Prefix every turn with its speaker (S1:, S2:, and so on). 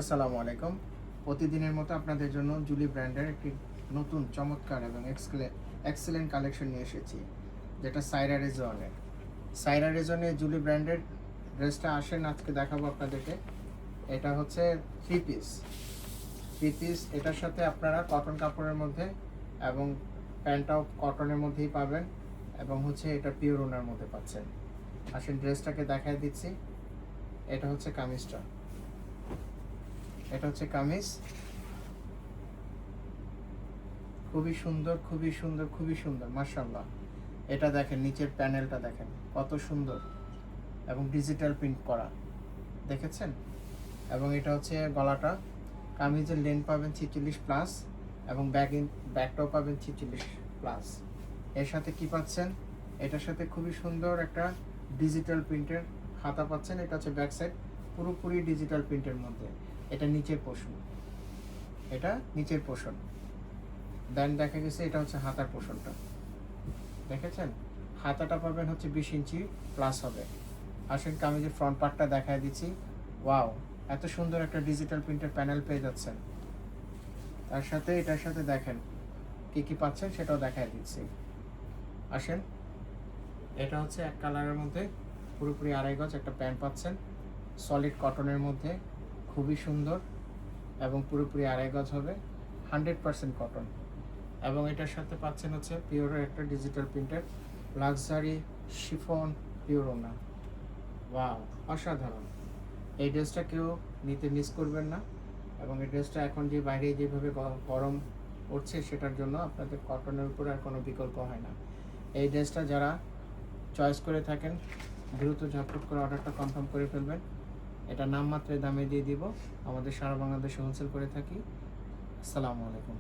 S1: আসসালামু আলাইকুম। প্রতিদিনের মতো আপনাদের জন্য জুলি ব্র্যান্ডের একটি নতুন চমৎকার এবং এক্সেলেন্ট কালেকশন নিয়ে এসেছি, যেটা সাইরা রেজওয়ানের। সাইরা রেজওয়ানের জুলি ব্র্যান্ডের ড্রেসটা আসেন আজকে দেখাবো আপনাদেরকে। এটা হচ্ছে থ্রি পিস। এটার সাথে আপনারা কটন কাপড়ের মধ্যে এবং প্যান্টটাও কটনের মধ্যেই পাবেন, এবং হচ্ছে এটা পিওর ওনার মধ্যে পাচ্ছেন। আসেন ড্রেসটাকে দেখায় দিচ্ছি। এটা হচ্ছে কামিজটা, এটা হচ্ছে কামিজ। খুবই সুন্দর, খুবই সুন্দর, খুবই সুন্দর, মাশাআল্লাহ। এটা দেখেন, নিচের প্যানেলটা দেখেন কত সুন্দর এবং ডিজিটাল প্রিন্ট করা, দেখেছেন? এবং এটা হচ্ছে গলাটা। কামিজের লেন্থ পাবেন 46+, এবং ব্যাকটাও পাবেন 46+। এর সাথে কি পাচ্ছেন? এটার সাথে খুবই সুন্দর একটা ডিজিটাল প্রিন্টের হাতা পাচ্ছেন। এটা হচ্ছে ব্যাক সাইড, পুরোপুরি ডিজিটাল প্রিন্টের মধ্যে। এটা নিচের পোর্শন, এটা নিচের পোর্শন। দেন দেখা গেছে এটা হচ্ছে হাতার পোর্শনটা, দেখেছেন? হাতাটা পাবেন হচ্ছে 20 ইঞ্চি প্লাস হবে। আসেন কামিজের ফ্রন্ট পার্টটা দেখায় দিচ্ছি। ওয়াও, এত সুন্দর একটা ডিজিটাল প্রিন্টের প্যানেল পেয়ে যাচ্ছেন। তার সাথে এটার সাথে দেখেন কি কি পাচ্ছেন সেটাও দেখায় দিচ্ছি। আসেন, এটা হচ্ছে এক কালারের মধ্যে পুরোপুরি 2.5 গজ একটা প্যান্ট পাচ্ছেন, সলিড কটনের মধ্যে, খুবই সুন্দর এবং পুরোপুরি 2.5 গজ হবে, 100% কটন। এবং এটার সাথে পাচ্ছেন হচ্ছে পিওরের একটা ডিজিটাল প্রিন্টের লাক্সারি শিফন পিওর ওনা। ওয়াও, অসাধারণ। এই ড্রেসটা কেউ নিতে মিস করবেন না। এবং এই ড্রেসটা এখন যে বাইরে যেভাবে গরম পড়ছে, সেটার জন্য আপনাদের কটনের উপর আর কোনো বিকল্প হয় না। এই ড্রেসটা যারা চয়েস করে থাকেন, দ্রুত ঝটপট করে অর্ডারটা কনফার্ম করে ফেলবেন। এটা নামমাত্র দামে দিয়ে দিব। আমাদের সারা বাংলাদেশে হোলসেল করে থাকি। আসসালামু আলাইকুম।